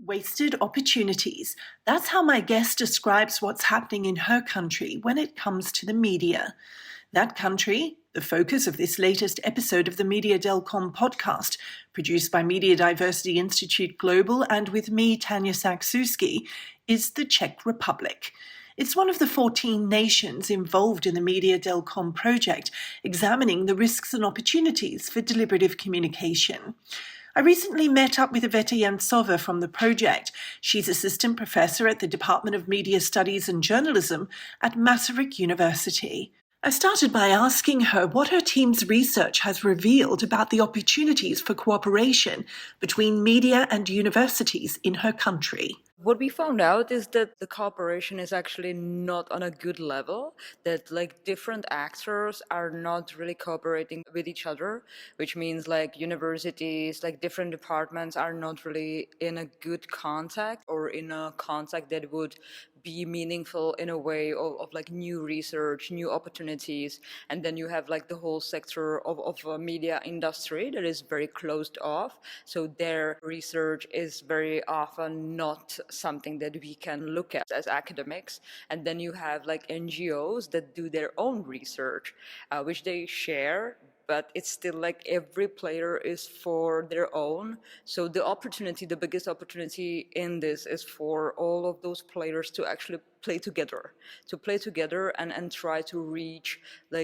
Wasted opportunities. That's how my guest describes what's happening in her country when it comes to the media. That country, the focus of this latest episode of the MEDIADELCOM podcast, produced by Media Diversity Institute Global and with me, Tanya Sakzewski, is the Czech Republic. It's one of the 14 nations involved in the MEDIADELCOM project, examining the risks and opportunities for deliberative communication. I recently met up with Iveta Jansová from the project. She's assistant professor at the Department of Media Studies and Journalism at Masaryk University. I started by asking her what her team's research has revealed about the opportunities for cooperation between media and universities in her country. What we found out is that the cooperation is actually not on a good level, that different actors are not really cooperating with each other, which means universities, different departments are not really in a good contact or in a contact that would be meaningful in a way of new research, new opportunities. And then you have the whole sector of a media industry that is very closed off. So their research is very often not something that we can look at as academics. And then you have NGOs that do their own research, which they share, but it's still every player is for their own. So the biggest opportunity in this is for all of those players to actually play together and try to reach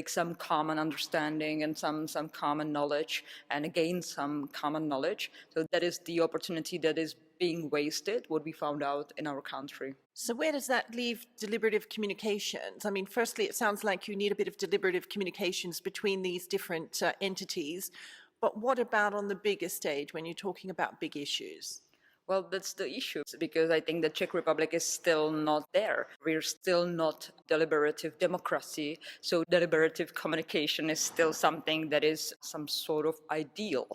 some common understanding and some common knowledge and gain some common knowledge. So that is the opportunity that is being wasted, what we found out in our country. So where does that leave deliberative communications? I mean, firstly, it sounds like you need a bit of deliberative communications between these different entities. But what about on the bigger stage when you're talking about big issues? Well, that's the issue, because I think the Czech Republic is still not there. We're still not deliberative democracy. So deliberative communication is still something that is some sort of ideal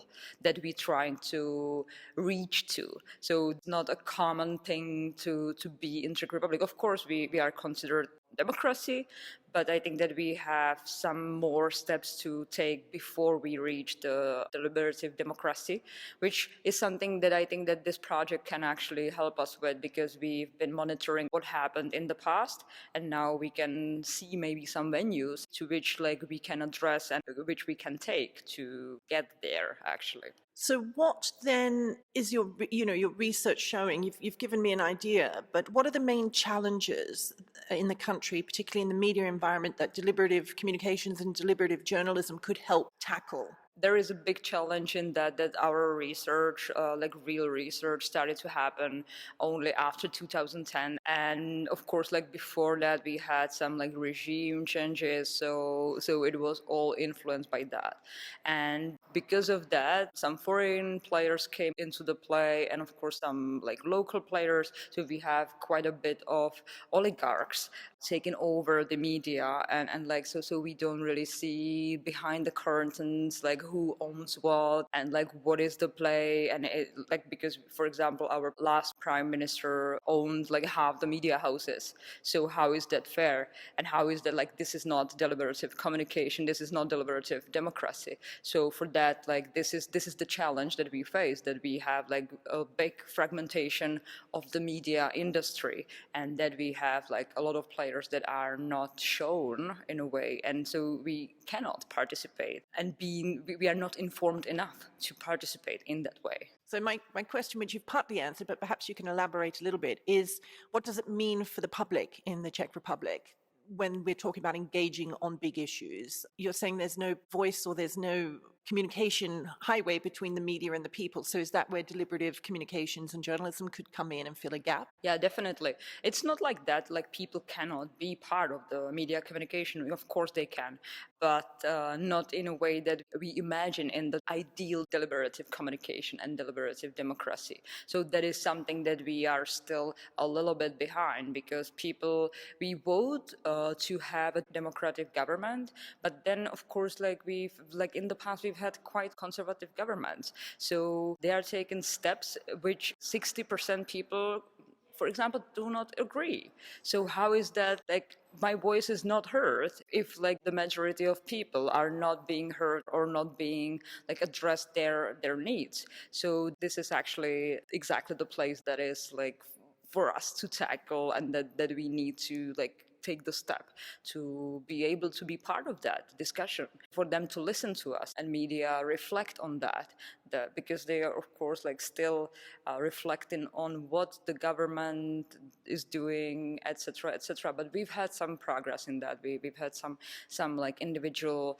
that we're trying to reach to. So it's not a common thing to be in Czech Republic. Of course, we are considered democracy, but I think that we have some more steps to take before we reach the deliberative democracy, which is something that I think that this project can actually help us with, because we've been monitoring what happened in the past, and now we can see maybe some venues to which we can address and which we can take to get there actually. So what then is your research showing? You've given me an idea, but what are the main challenges in the country, particularly in the media environment, that deliberative communications and deliberative journalism could help tackle? There is a big challenge in that our research, real research, started to happen only after 2010. And of course, before that, we had some regime changes. So it was all influenced by that. And because of that, some foreign players came into the play, and of course, some local players. So we have quite a bit of oligarchs taking over the media, and so we don't really see behind the curtains who owns what and what is the play. And it, because for example our last prime minister owned half the media houses. So how is that fair? And how is that this is not deliberative communication, this is not deliberative democracy? So for that this is the challenge that we face, that we have a big fragmentation of the media industry, and that we have a lot of players that are not shown in a way, and so we cannot participate, and we are not informed enough to participate in that way. So my question, which you've partly answered, but perhaps you can elaborate a little bit, is what does it mean for the public in the Czech Republic when we're talking about engaging on big issues? You're saying there's no voice or there's no communication highway between the media and the people. So is that where deliberative communications and journalism could come in and fill a gap? Yeah, definitely. It's not like that, people cannot be part of the media communication. Of course they can, but not in a way that we imagine in the ideal deliberative communication and deliberative democracy. So that is something that we are still a little bit behind, because we vote to have a democratic government, but then of course in the past we've had quite conservative governments. So they are taking steps which 60% people for example, do not agree. So how is that like my voice is not heard if like the majority of people are not being heard or not being like addressed their needs? So this is actually exactly the place that is like for us to tackle, and that we need to like take the step to be able to be part of that discussion, for them to listen to us and media reflect on that, because they are of course like still reflecting on what the government is doing, etc., etc. But we've had some progress in that. We've had some like individual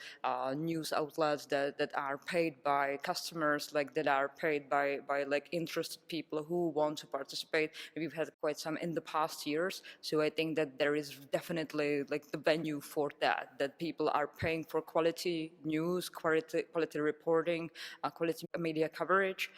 news outlets that are paid by customers, like that are paid by like interested people who want to participate. We've had quite some in the past years. So I think that there is definitely like the venue for that people are paying for quality news, quality reporting, quality media coverage.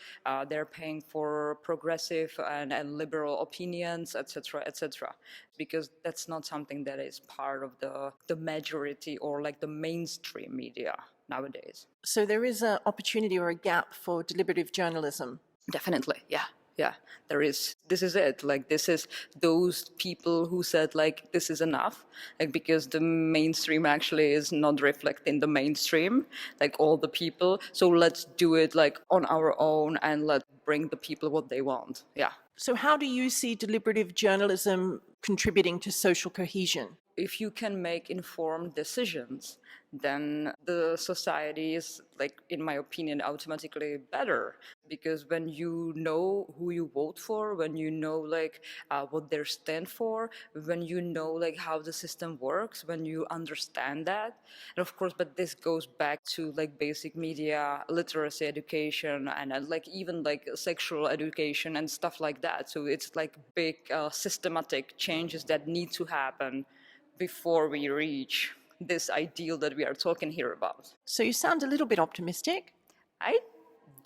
They're paying for progressive and liberal opinions, etc., etc. Because that's not something that is part of the majority or like the mainstream media nowadays. So there is an opportunity or a gap for deliberative journalism. Definitely, yeah. Yeah, there is. This is it. Like, this is those people who said, like, this is enough. Like, because the mainstream actually is not reflecting the mainstream, like all the people. So let's do it like on our own and let's bring the people what they want. Yeah. So how do you see deliberative journalism contributing to social cohesion? If you can make informed decisions, then the society is, like, in my opinion, automatically better. Because when you know who you vote for, when you know like what they stand for, when you know like how the system works, when you understand that, and of course, but this goes back to like basic media literacy education and like even like sexual education and stuff like that. So it's like big systematic changes that need to happen before we reach this ideal that we are talking here about. So you sound a little bit optimistic. I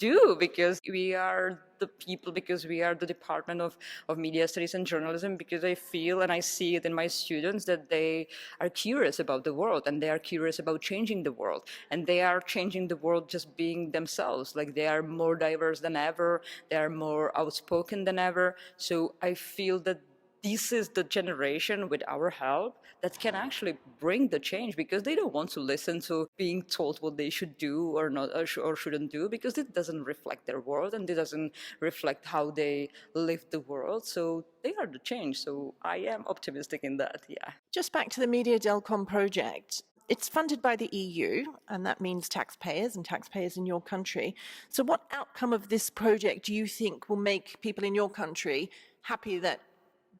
do, because we are the people, because we are the Department of Media Studies and Journalism, because I feel and I see it in my students that they are curious about the world and they are curious about changing the world. And they are changing the world just being themselves. Like, they are more diverse than ever, they are more outspoken than ever. So I feel that this is the generation, with our help, that can actually bring the change, because they don't want to listen to being told what they should do or not, or shouldn't do, because it doesn't reflect their world and it doesn't reflect how they live the world. So they are the change. So I am optimistic in that, yeah. Just back to the MEDIADELCOM project. It's funded by the EU, and that means taxpayers and taxpayers in your country. So what outcome of this project do you think will make people in your country happy that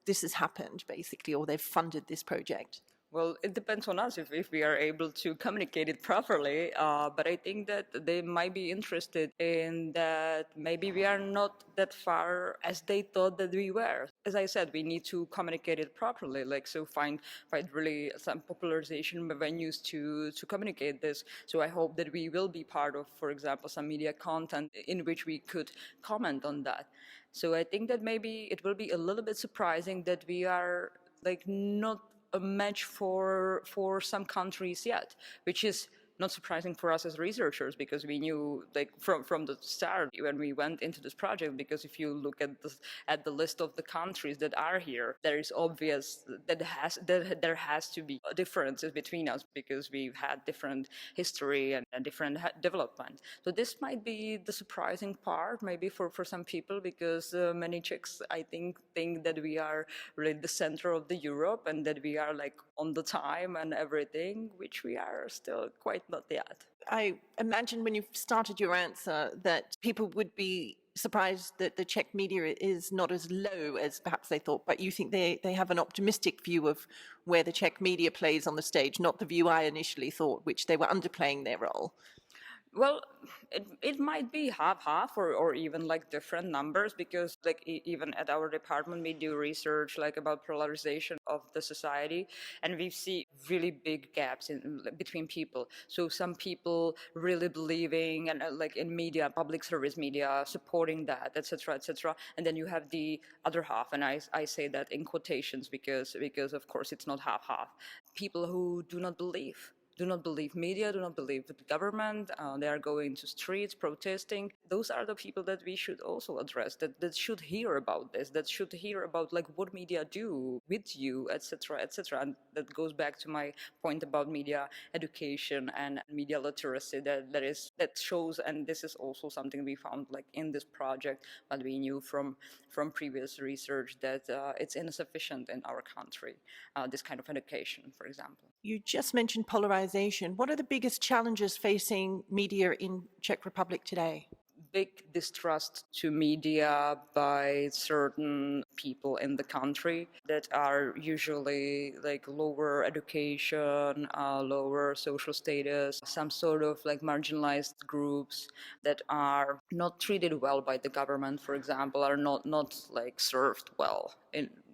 this has happened, basically, or they've funded this project? Well, it depends on us if we are able to communicate it properly. But I think that they might be interested in that maybe we are not that far as they thought that we were. As I said, we need to communicate it properly. Like, so find really some popularization venues to communicate this. So I hope that we will be part of, for example, some media content in which we could comment on that. So I think that maybe it will be a little bit surprising that we are like not a match for some countries yet, which is not surprising for us as researchers, because we knew like from the start when we went into this project, because if you look at the list of the countries that are here, there is obvious that there has to be differences between us, because we've had different history and different development. So this might be the surprising part maybe for some people, because many Czechs, I think that we are really the center of the Europe and that we are like on the time and everything, which we are still quite not yet. I imagine when you started your answer that people would be surprised that the Czech media is not as low as perhaps they thought, but you think they have an optimistic view of where the Czech media plays on the stage, not the view I initially thought, which they were underplaying their role. Well, it might be half or even like different numbers, because like even at our department we do research like about polarization of the society, and we see really big gaps between people. So some people really believing and like in media, public service media, supporting that, etc., etc. And then you have the other half, and I say that in quotations because of course it's not half. People who do not believe do not believe media, do not believe the government. They are going to streets, protesting. Those are the people that we should also address, that should hear about this, that should hear about like what media do with you, etc., etc. And that goes back to my point about media education and media literacy that shows, and this is also something we found like in this project, but we knew from previous research that it's insufficient in our country, this kind of education, for example. You just mentioned polarization. What are the biggest challenges facing media in Czech Republic today? Big distrust to media by certain people in the country that are usually like lower education, lower social status, some sort of like marginalized groups that are not treated well by the government, for example, are not like served well,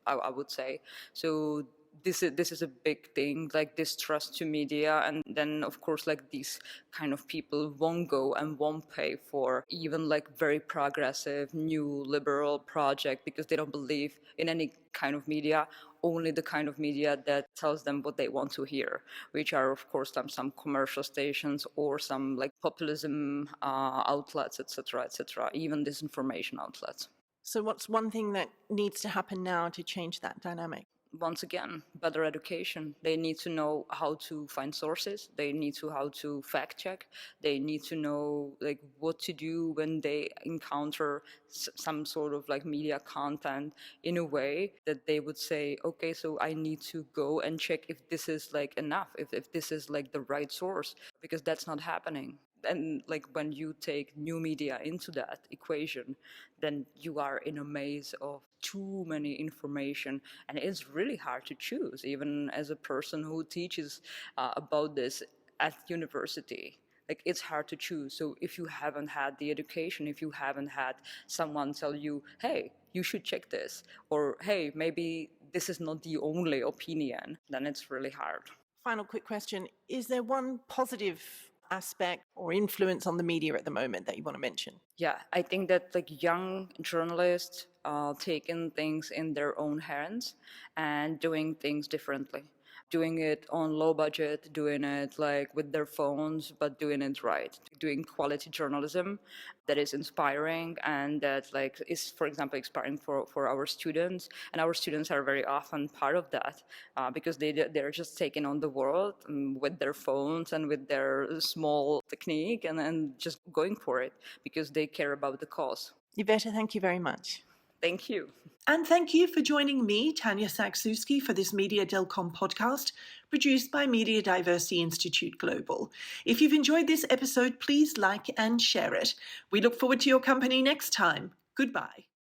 I would say. So this is a big thing, like distrust to media. And then of course like these kind of people won't go and won't pay for even like very progressive new liberal project because they don't believe in any kind of media, only the kind of media that tells them what they want to hear, which are of course some commercial stations or some like populism outlets, etc., etc., even disinformation outlets. So what's one thing that needs to happen now to change that dynamic? Once again, better education. They need to know how to find sources. They need to how to fact check. They need to know like what to do when they encounter some sort of like media content in a way that they would say, okay, so I need to go and check if this is like enough, if this is like the right source, because that's not happening. And like when you take new media into that equation, then you are in a maze of too many information, and it's really hard to choose, even as a person who teaches about this at university. Like it's hard to choose. So if you haven't had the education, if you haven't had someone tell you, hey, you should check this, or hey, maybe this is not the only opinion, then it's really hard. Final quick question. Is there one positive aspect or influence on the media at the moment that you want to mention? Yeah, I think that like young journalists taking things in their own hands and doing things differently, doing it on low budget, doing it like with their phones, but doing it right, doing quality journalism that is inspiring and that like is, for example, inspiring for our students. And our students are very often part of that because they're just taking on the world with their phones and with their small technique and just going for it because they care about the cause. Iveta, thank you very much. Thank you. And thank you for joining me, Tanya Sakzewski, for this MEDIADELCOM podcast produced by Media Diversity Institute Global. If you've enjoyed this episode, please like and share it. We look forward to your company next time. Goodbye.